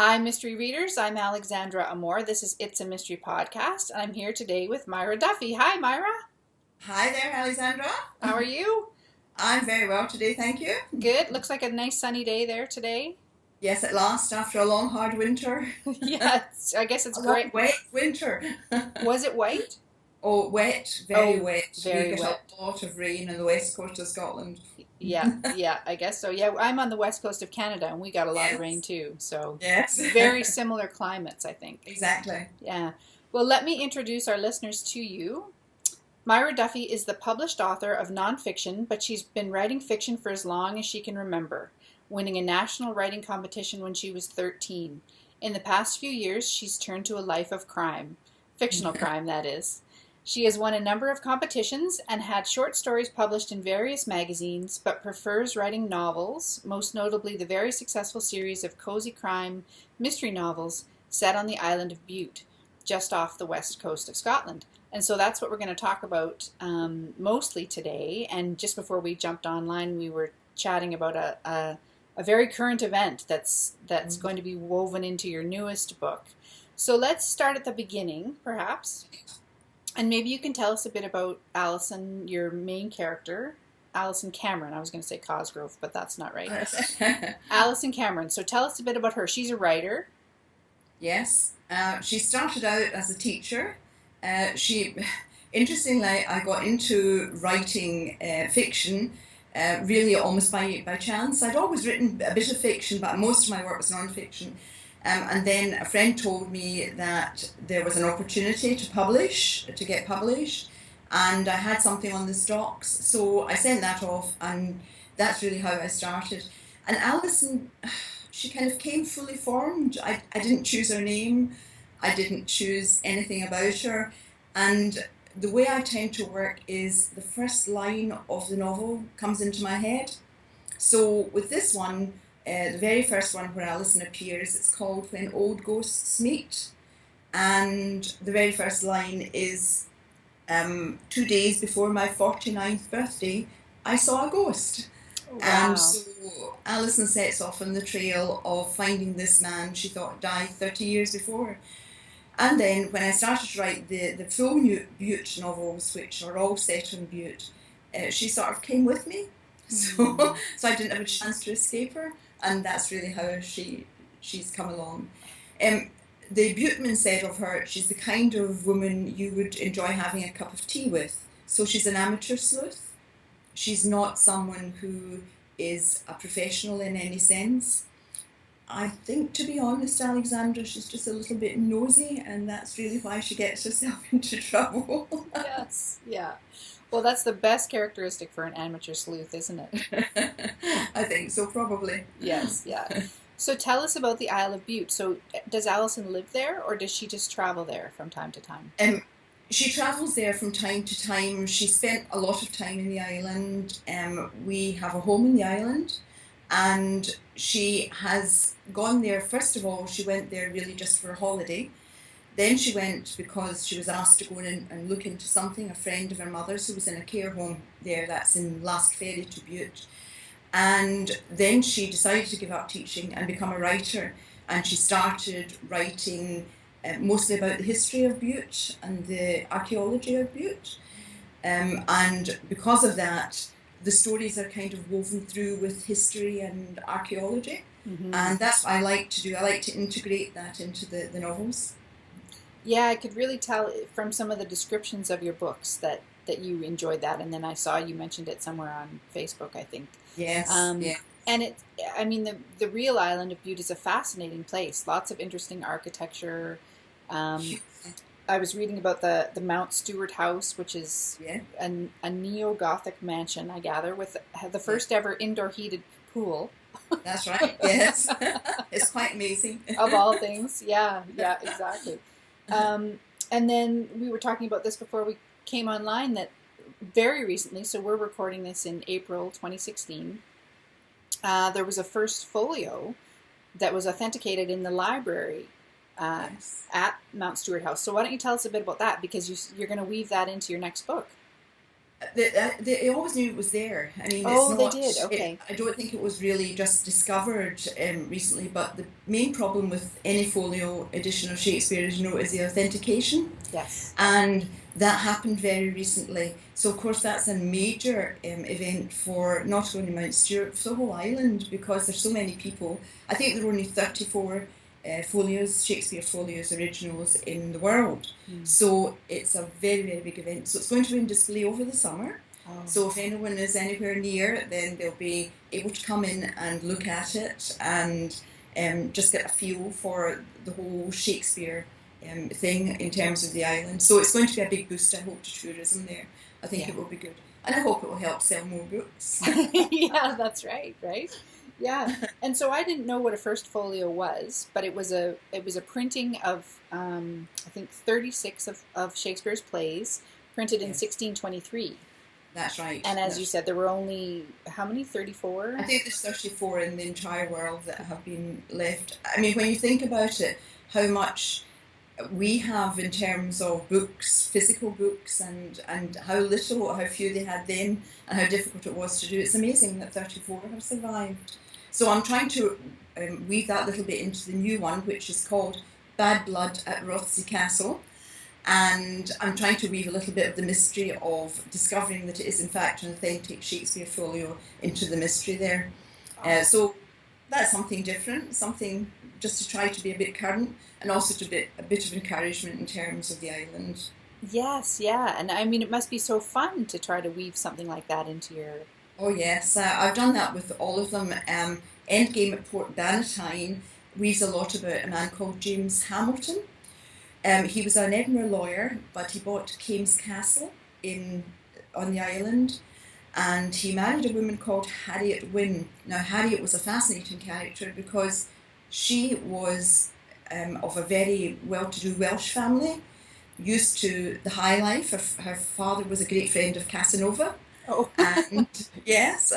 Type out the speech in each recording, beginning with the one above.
Hi, mystery readers. I'm Alexandra Amor. This is It's a Mystery Podcast, and I'm here today with Myra Duffy. Hi, Myra. Hi there, Alexandra. How are you? I'm very well today, thank you. Good. Looks like a nice sunny day there today. Yes, at last, after a long, hard winter. Yeah, I guess it's A long, great. wet winter. Was it white? Oh, wet, very Oh, wet. We very get wet. a lot of rain on the west coast of Scotland. Yeah, I guess so. Yeah, I'm on the west coast of Canada, and we got a lot of rain Yes, too. So yes, very similar climates, I think. exactly. Yeah. Well, let me introduce our listeners to you. Myra Duffy is the published author of nonfiction, but she's been writing fiction for as long as she can remember, winning a national writing competition when she was 13. In the past few years, she's turned to a life of crime, fictional crime, that is. She has won a number of competitions and had short stories published in various magazines, but prefers writing novels, most notably the very successful series of cozy crime mystery novels set on the island of Bute, just off the west coast of Scotland. And so that's what we're going to talk about mostly today. And just before we jumped online, we were chatting about a very current event that's going to be woven into your newest book. So let's start at the beginning, perhaps. And maybe you can tell us a bit about Alison, your main character. Alison Cameron. I was going to say Cosgrove, but that's not right. Alison Cameron. So tell us a bit about her. She's a writer. Yes, she started out as a teacher. She, interestingly, I got into writing fiction really almost by chance. I'd always written a bit of fiction, but most of my work was non-fiction. And then a friend told me that there was an opportunity to get published, and I had something on the stocks. So I sent that off, and that's really how I started. And Alison, she kind of came fully formed. I didn't choose her name. I didn't choose anything about her. And the way I tend to work is the first line of the novel comes into my head. So with this one, the very first one where Alison appears, it's called When Old Ghosts Meet. And the very first line is 2 days before my 49th birthday, I saw a ghost. And Wow. so Alison sets off on the trail of finding this man she thought died 30 years before. And then when I started to write the full Bute novels, which are all set on Bute, she sort of came with me. So, so I didn't have a chance to escape her. And that's really how she's come along. The Buteman said of her, she's the kind of woman you would enjoy having a cup of tea with. So she's an amateur sleuth. She's not someone who is a professional in any sense. I think, to be honest, Alexandra, she's just a little bit nosy, and that's really why she gets herself into trouble. Yes. Yeah. Well, that's the best characteristic for an amateur sleuth, isn't it? I think so, probably. Yes. Yeah. So tell us about the Isle of Bute. So does Alison live there, or does she just travel there from time to time? She travels there from time to time. She spent a lot of time in the island. We have a home in the island, and she has gone there. First of all, she went there really just for a holiday. Then she went because she was asked to go in and look into something. A friend of her mother's who was in a care home there, that's in Last Ferry to Bute. And then she decided to give up teaching and become a writer. And she started writing mostly about the history of Bute and the archaeology of Bute. And because of that, the stories are kind of woven through with history and archaeology. Mm-hmm. And that's what I like to do. I like to integrate that into the novels. Yeah, I could really tell from some of the descriptions of your books that you enjoyed that, and then I saw you mentioned it somewhere on Facebook, I think. Yes, yeah. And I mean, the real island of Bute is a fascinating place. Lots of interesting architecture. I was reading about the Mount Stewart House, which is Yeah, a neo-Gothic mansion, I gather, with the first ever indoor heated pool. that's right. Yes. It's quite amazing. Of all things. Yeah, exactly. And then we were talking about this before we came online, that very recently, so we're recording this in April 2016, there was a first folio that was authenticated in the library Yes. at Mount Stewart House. So why don't you tell us a bit about that, because you're going to weave that into your next book. They always knew it was there. I mean, it's Oh, they not. did. Okay. I don't think it was really just discovered recently. But the main problem with any folio edition of Shakespeare, as you know, is the authentication, Yes. and that happened very recently. So of course that's a major event for not only Mount Stewart, for the whole island, because there's so many people. I think there were only 34 folios, Shakespeare folios originals in the world. So it's a very, very big event. So it's going to be in display over the summer. Oh. So if anyone is anywhere near, then they'll be able to come in and look at it and just get a feel for the whole Shakespeare thing in terms of the island. So it's going to be a big boost, I hope, to tourism there. I think it will be good. And I hope it will help sell more books. Yeah, that's right, right? Yeah. And so I didn't know what a first folio was, but it was a printing of I think 36 of Shakespeare's plays, printed in 1623. That's right. And as you said, there were only, how many? 34? I think there's 34 in the entire world that have been left. I mean, when you think about it, how much we have in terms of books, physical books, and how few they had then, and how difficult it was to do. It's amazing that 34 have survived. So I'm trying to weave that little bit into the new one, which is called Bad Blood at Rothesay Castle. And I'm trying to weave a little bit of the mystery of discovering that it is in fact an authentic Shakespeare folio into the mystery there. So that's something different, something just to try to be a bit current, and also to be a bit of encouragement in terms of the island. Yes, yeah. And I mean, it must be so fun to try to weave something like that into your... Oh yes, I've done that with all of them. Endgame at Port Bannatyne weaves a lot about a man called James Hamilton. He was an Edinburgh lawyer, but he bought Scotish Castle on the island, and he married a woman called Harriet Wynne. Now Harriet was a fascinating character because she was of a very well-to-do Welsh family, used to the high life. Her father was a great friend of Casanova. Oh. And yes,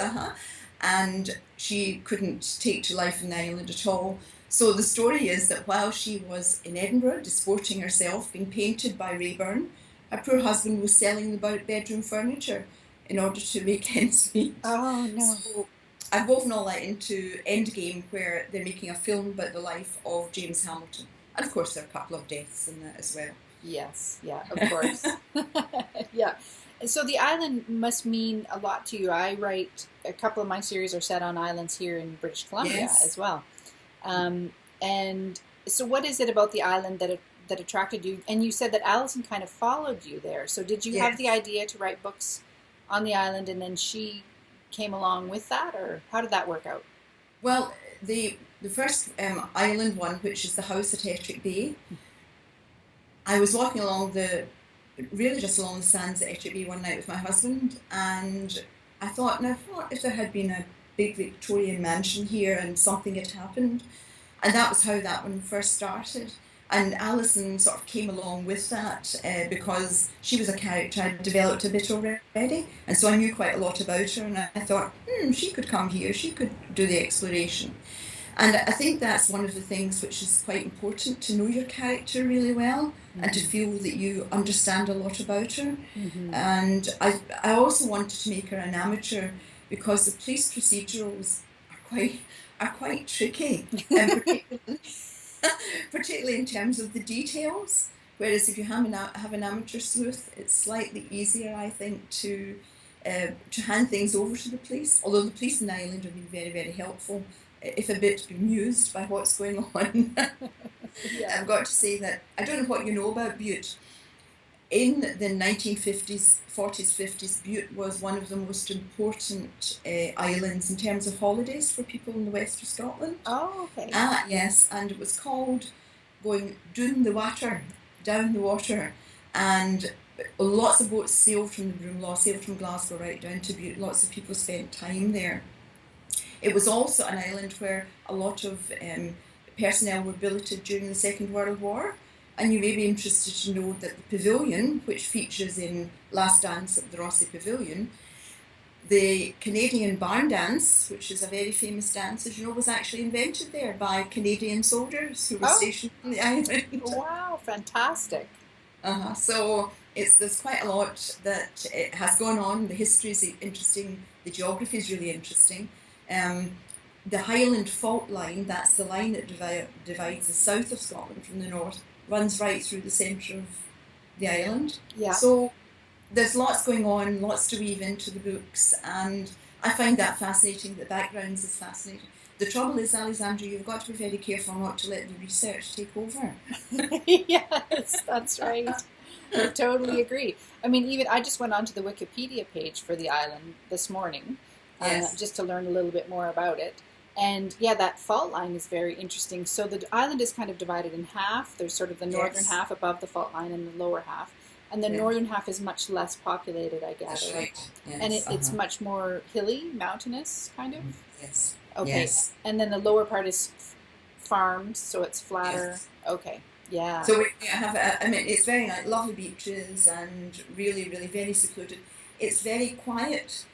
and she couldn't take to life in the island at all. So the story is that while she was in Edinburgh disporting herself, being painted by Raeburn, her poor husband was selling the bedroom furniture in order to make ends meet. Oh no. So I've woven all that into Endgame, where they're making a film about the life of James Hamilton. And of course there are a couple of deaths in that as well. Yes, yeah, of course. Yeah. So the island must mean a lot to you. I write, a couple of my series are set on islands here in British Columbia as well. And so what is it about the island that attracted you? And you said that Alison kind of followed you there. So did you have the idea to write books on the island and then she came along with that, or how did that work out? Well, the first island one, which is the house at Ettrick Bay, I was walking along just along the sands at Ettrick Bay one night with my husband, and I thought, now what if there had been a big Victorian mansion here and something had happened? And that was how that one first started. And Alison sort of came along with that because she was a character I'd developed a bit already, and so I knew quite a lot about her, and I thought, she could come here, she could do the exploration. And I think that's one of the things which is quite important, to know your character really well, and to feel that you understand a lot about her. And I also wanted to make her an amateur because the police procedurals are quite tricky, and particularly in terms of the details. Whereas if you have an amateur sleuth, it's slightly easier, I think, to hand things over to the police. Although the police in the island have been very, very helpful, if a bit bemused by what's going on. I've got to say that I don't know what you know about Bute. In the 1950s, 40s, 50s, Bute was one of the most important islands in terms of holidays for people in the west of Scotland. Oh, okay. Yes, and it was called going down the water, and lots of boats sailed from the Broomlaw, sailed from Glasgow right down to Bute. Lots of people spent time there. It was also an island where a lot of personnel were billeted during the Second World War, and you may be interested to know that the pavilion, which features in Last Dance at the Rothesay Pavilion, the Canadian barn dance, which is a very famous dance, as you know, was actually invented there by Canadian soldiers who were stationed on the island. Wow, fantastic. So There's quite a lot that it has gone on. The history is interesting. The geography is really interesting. Um, the Highland fault line, that's the line that divides the south of Scotland from the north, runs right through the centre of the island. Yeah. So there's lots going on, lots to weave into the books, and I find that fascinating. The backgrounds is fascinating. The trouble is, Alexandra, you've got to be very careful not to let the research take over. Yes, that's right. I totally agree. I mean, even I just went onto the Wikipedia page for the island this morning, Yes. just to learn a little bit more about it. And yeah, that fault line is very interesting. So the island is kind of divided in half. There's sort of the northern Yes. half above the fault line and the lower half. And the Yeah. northern half is much less populated, I That's gather. right. Yes. And it's much more hilly, mountainous, kind of. Yes. Okay. Yes. And then the lower part is farmed, so it's flatter. Yes. Okay. Yeah. So we have, I mean, it's very nice, lovely beaches and really, really very secluded. It's very quiet.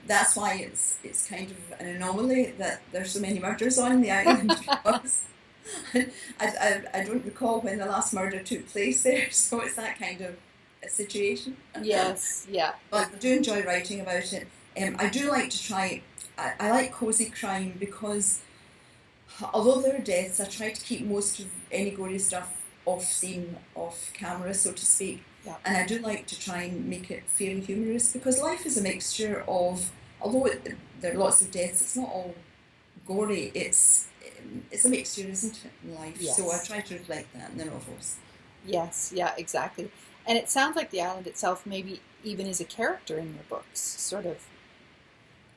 That's why it's kind of an anomaly that there's so many murders on the island because I don't recall when the last murder took place there, so it's that kind of a situation. Yes. Yeah. But I do enjoy writing about it. I do like to try, I like cosy crime because although there are deaths, I try to keep most of any gory stuff off scene, off camera, so to speak. Yeah. And I do like to try and make it fairly humorous because life is a mixture of, although there are lots of deaths, it's not all gory. It's a mixture, isn't it, in life? Yes. So I try to reflect that in the novels. Yes. Yeah. Exactly. And it sounds like the island itself maybe even is a character in your books, sort of.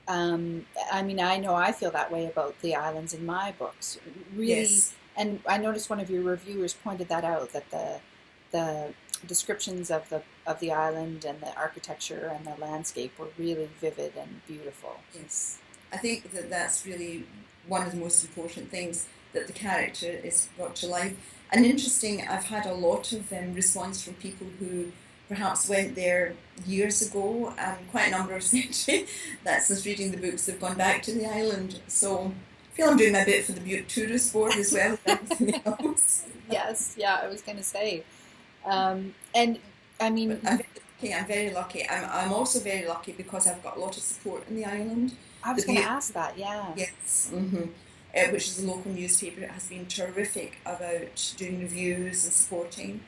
I mean, I know I feel that way about the islands in my books. Really, Yes. and I noticed one of your reviewers pointed that out, that the descriptions of the island and the architecture and the landscape were really vivid and beautiful. Yes, I think that that's really one of the most important things, that the character is brought to life. And interesting, I've had a lot of response from people who perhaps went there years ago, quite a number of centuries, that since reading the books they've gone back to the island. So I feel I'm doing my bit for the Bute Tourist Board as well as everything else. Yes, yeah, I was going to say. And I mean, But I'm very lucky. I'm also very lucky because I've got a lot of support in the island. I was The going to Bute, ask that, yeah. yes, which is a local newspaper. It has been terrific about doing reviews and supporting.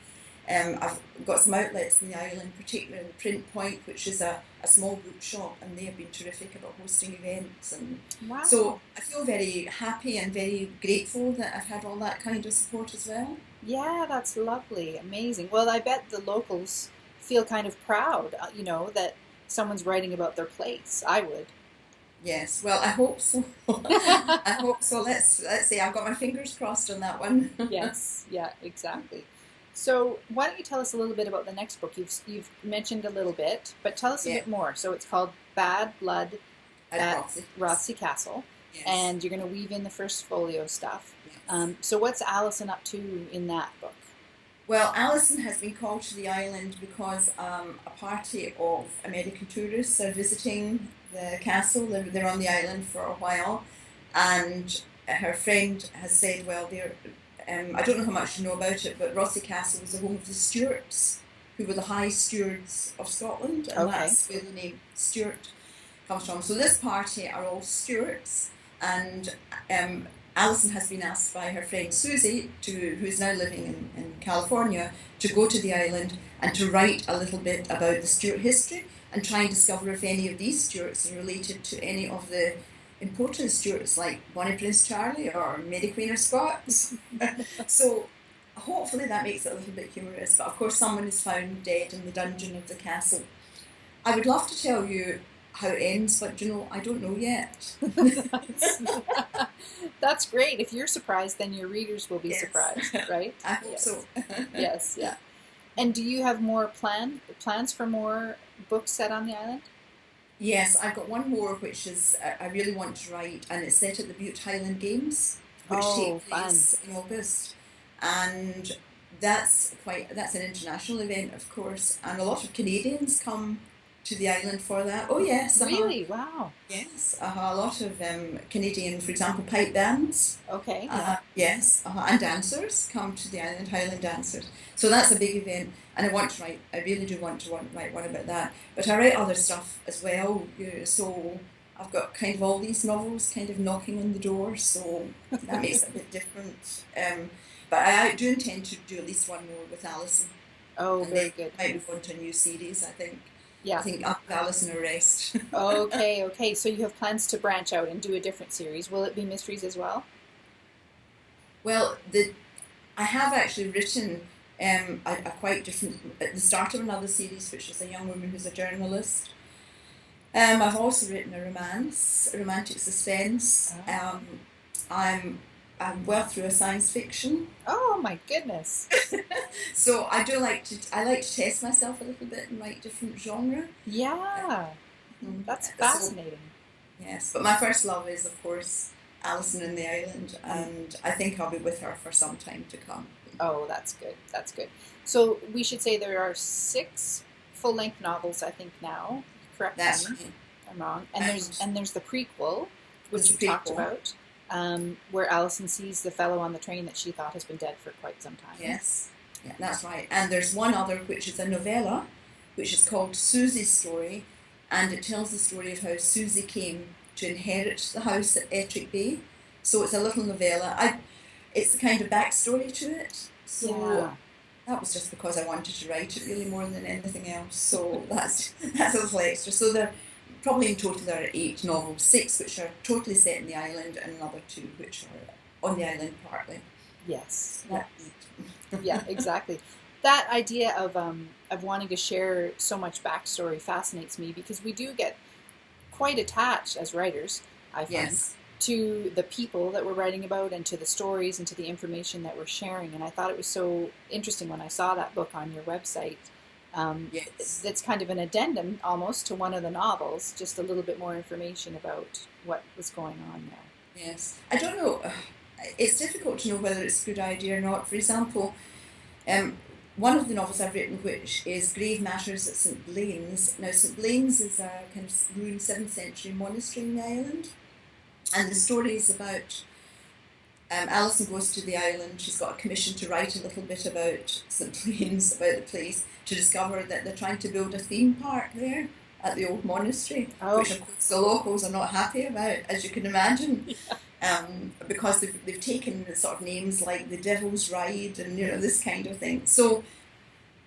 I've got some outlets in the island, particularly the Print Point, which is a small bookshop, and they have been terrific about hosting events. And Wow. so I feel very happy and very grateful that I've had all that kind of support as well. Yeah, that's lovely, amazing. Well, I bet the locals feel kind of proud, that someone's writing about their place. I would. Yes, well, I hope so. I hope so. Let's see. I've got my fingers crossed on that one. Yes, yeah, exactly. So, why don't you tell us a little bit about the next book? You've mentioned a little bit, but tell us a Yeah. bit more. So, it's called Bad Blood At at Rothsay. Rothsay Castle, Yes. and you're going to weave in the first folio stuff. Yes. So, what's Alison up to in that book? Well, Alison has been called to the island because a party of American tourists are visiting the castle. They're on the island for a while, and her friend has said, well, I don't know how much you know about it, but Rothsay Castle was the home of the Stuarts, who were the High Stewards of Scotland, and Okay. that's where the name Stuart comes from. So this party are all Stuarts, and Alison has been asked by her friend Susie, who is now living in California, to go to the island and to write a little bit about the Stuart history and try and discover if any of these Stuarts are related to any of the important Stuarts, like Bonnie Prince Charlie or Mary Queen of Scots. So hopefully that makes it a little bit humorous, but of course someone is found dead in the dungeon of the castle. I would love to tell you how it ends, but I don't know yet. That's great. If you're surprised, then your readers will be Yes. surprised, right? I hope Yes. so. Yes, yeah. And do you have more plans for more books set on the island? Yes, I've got one more which is I really want to write, and it's set at the Bute Highland Games, which Oh, take place in August, and that's an international event, of course, and a lot of Canadians come to the island for that. Oh yes, Really? Wow. yes, a lot of Canadian, for example, pipe bands. Okay. Yeah. Yes, and dancers come to the island, Highland dancers. So that's a big event, and I want to write. I really do want to write one about that. But I write other stuff as well. So I've got kind of all these novels kind of knocking on the door. So that makes it a bit different. But I do intend to do at least one more with Alison. Oh, And very they good. might move on to a new series, I think. Yeah. I think I'll give Alison a rest. Okay. Okay. So you have plans to branch out and do a different series. Will it be mysteries as well? Well, I have actually written a quite different, at the start of another series, which is a young woman who's a journalist. I've also written a romance, a romantic suspense. Oh. I'm well through a science fiction. Oh my goodness. So I like to test myself a little bit and write different genre. Yeah. That's fascinating. So, yes, but my first love is, of course, Alison in the Island, and I think I'll be with her for some time to come. Oh, that's good. That's good. So we should say there are 6 full-length novels, I think now. Correct me That's if I'm wrong. And there's the prequel, which you talked about, where Alison sees the fellow on the train that she thought has been dead for quite some time. Yes, yeah, that's right. And there's one other which is a novella, which is called Susie's Story, and it tells the story of how Susie came to inherit the house at Ettrick Bay. So it's a little novella. It's the kind of backstory to it. So that was just because I wanted to write it really more than anything else. So that's a little extra. So there probably in total there are 8 novels, 6 which are totally set in the island, and another 2 which are on the island partly. Yes. So Yeah, exactly. That idea of wanting to share so much backstory fascinates me, because we do get quite attached as writers, I find, yes. to the people that we're writing about and to the stories and to the information that we're sharing. And I thought it was so interesting when I saw that book on your website. Yes. It's kind of an addendum almost to one of the novels, just a little bit more information about what was going on there. Yes. I don't know. It's difficult to know whether it's a good idea or not. For example, one of the novels I've written, which is Grave Matters at St. Blaine's. Now, St. Blaine's is a kind of ruined 7th century monastery in the island. And the story is about Alison goes to the island. She's got a commission to write a little bit about St. Blaine's, about the place, to discover that they're trying to build a theme park there at the old monastery, which of course the locals are not happy about, as you can imagine. Yeah. Because they've taken the sort of names like the Devil's Ride and this kind of thing. So,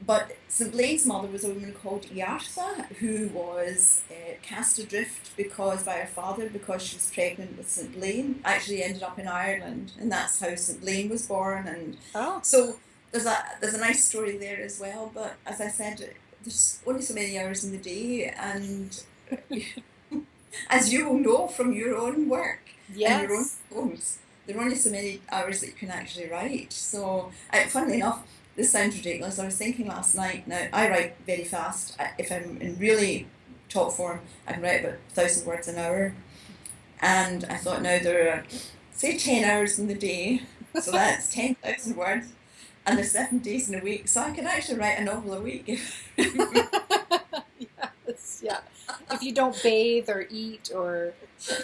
but St. Blaine's mother was a woman called Iartha, who was cast adrift by her father because she was pregnant with St. Blaine. Actually ended up in Ireland, and that's how St. Blaine was born. And so there's a nice story there as well. But as I said, there's only so many hours in the day, and as you will know from your own work. Yes. And your own poems, there are only so many hours that you can actually write. So, funnily enough, this sounds ridiculous. I was thinking last night, now I write very fast. If I'm in really top form, I can write about 1,000 words an hour. And I thought, now there are, say, 10 hours in the day, so that's 10,000 words, and there's 7 days in a week, so I can actually write a novel a week. Yes, yeah. If you don't bathe or eat or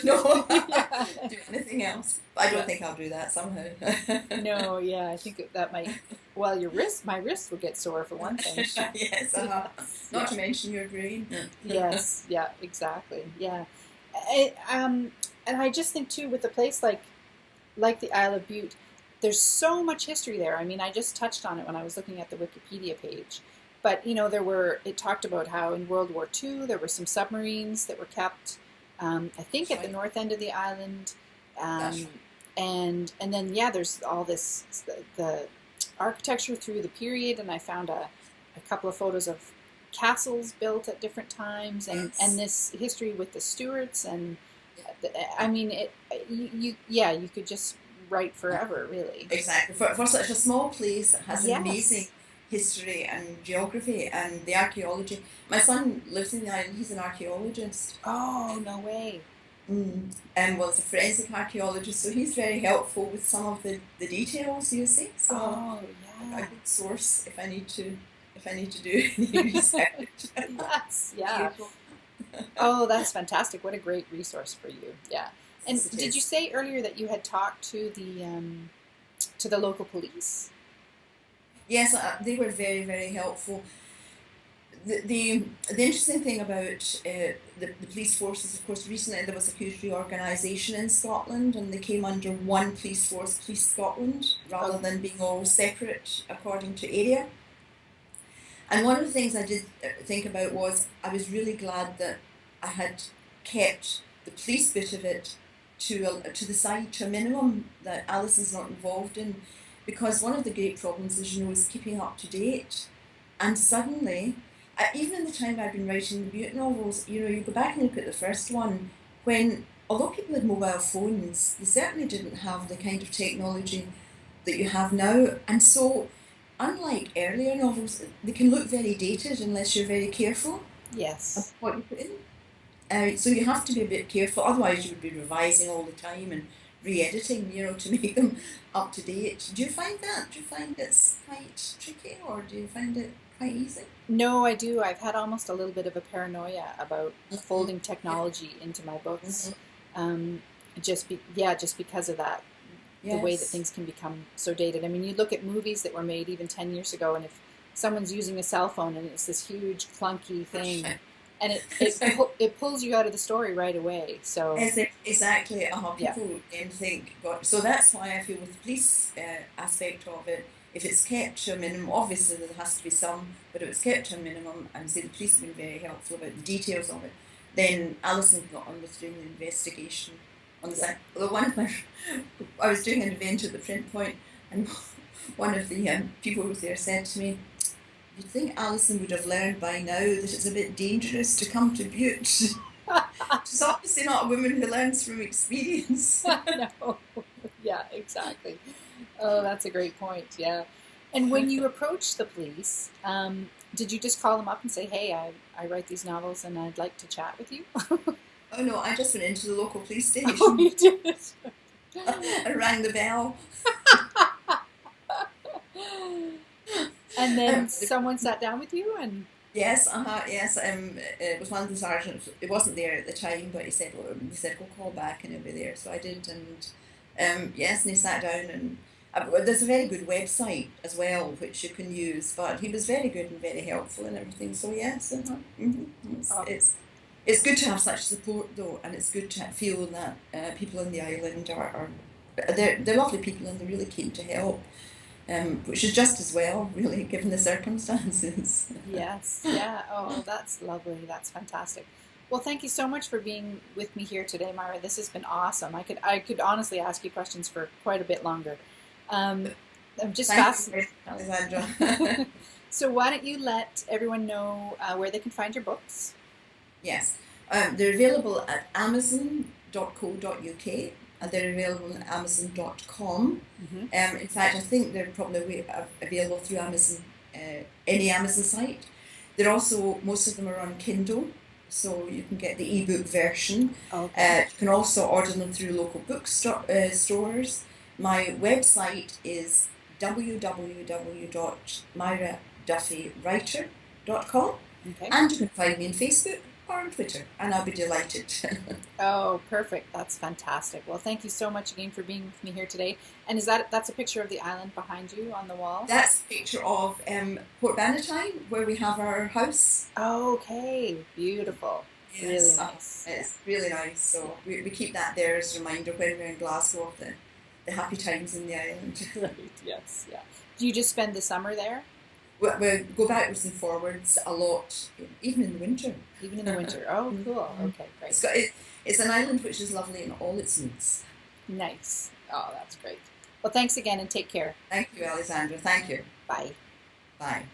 do anything else. But I don't think I'll do that somehow. No, yeah, I think that might. Well, my wrist will get sore for one thing. Yes, not to mention your brain. Yes, yeah, exactly, yeah. And I just think too, with a place like the Isle of Bute, there's so much history there. I mean, I just touched on it when I was looking at the Wikipedia page. But, it talked about how in World War II there were some submarines that were kept, I think, at the north end of the island. And then, there's all this, the architecture through the period, and I found a couple of photos of castles built at different times, and this history with the Stuarts. And, I mean, you could just write forever, really. Exactly. For such a small place that has an amazing history and geography and the archaeology. My son lives in the island. He's an archaeologist. Oh, no way. And was a forensic archaeologist, so he's very helpful with some of the details, you see. So a good source if I need to if I need to do any research. Yes, yeah. Beautiful. Oh, that's fantastic. What a great resource for you. Yeah. And Yes, it did you is. say earlier that you had talked to the local police? Yes, they were very, very helpful. The interesting thing about the police forces, of course, recently there was a huge reorganisation in Scotland, and they came under one police force, Police Scotland, rather Okay. than being all separate according to area. And one of the things I did think about was I was really glad that I had kept the police bit of it to the side, to a minimum, that Alison's not involved in, because one of the great problems, as you know, is keeping up to date. And suddenly, even in the time I've been writing the Bute novels, you go back and look at the first one, when, although people had mobile phones, they certainly didn't have the kind of technology that you have now. And so, unlike earlier novels, they can look very dated unless you're very careful about Yes. what you put in. So you have to be a bit careful, otherwise you would be revising all the time and re-editing, to make them up to date. Do you find that? Do you find it's quite tricky, or do you find it quite easy? No, I do. I've had almost a little bit of a paranoia about Mm-hmm. folding Yeah. technology into my books. Mm-hmm. Um, just because of that, the way that Yes. things can become so dated. I mean, you look at movies that were made even 10 years ago, and if someone's using a cell phone and it's this huge clunky thing, and it pulls you out of the story right away. So Exactly. yeah, People think, God. So that's why I feel with the police aspect of it, if it's kept to a minimum, obviously there has to be some, but if it's kept to a minimum, and say the police have been very helpful about the details of it, then Alison got on with doing the investigation on the yeah. side. The one where I was doing an event at the print point, and one of the people who was there said to me, "You'd think Alison would have learned by now that it's a bit dangerous to come to Bute." She's obviously not a woman who learns from experience. No, yeah, exactly. Oh, that's a great point. Yeah. And when you approached the police, did you just call them up and say, "Hey, I write these novels and I'd like to chat with you"? Oh no, I just went into the local police Oh, station you did. and rang the bell. And then The someone sat down with you and Yes, yes. It was one of the sergeants. It wasn't there at the time, but he said, "Go call back, and he'll be there." So I did, and yes, and he sat down, and there's a very good website as well which you can use. But he was very good and very helpful and everything. So yes, it's, oh, it's it's good to have such support though, and it's good to feel that people in the island are they're lovely people and they're really keen to help. Which is just as well, really, given the circumstances. yes, yeah. Oh, that's lovely. That's fantastic. Well, thank you so much for being with me here today, Myra. This has been awesome. I could honestly ask you questions for quite a bit longer. Um, I'm just Thank fast. you, Alexandra. So why don't you let everyone know where they can find your books? Yes, they're available at amazon.co.uk, and they're available on amazon.com. Mm-hmm. In fact, I think they're probably available through Amazon, any Amazon site. They're also, most of them are on Kindle, so you can get the ebook version. Okay. You can also order them through local stores. My website is www.myraduffywriter.com, Okay. and you can find me on Facebook or on Twitter, and I'll be delighted. Oh, perfect. That's fantastic. Well, thank you so much again for being with me here today. And that's a picture of the island behind you on the wall? That's a picture of Port Bannatyne, where we have our house. Okay, beautiful. Really Yes, nice. Yeah. it's really nice. So we keep that there as a reminder when we're in Glasgow of the happy times in the island. Right. Yes. Yeah. Do you just spend the summer there, We go backwards and forwards a lot, even in the winter. even in the winter? Oh, cool. Mhm. Okay, great. It's an island which is lovely in all its moods. Nice. Oh, that's great. Well, thanks again and take care. Thank you, Alexandra. Thank you. Bye. Bye.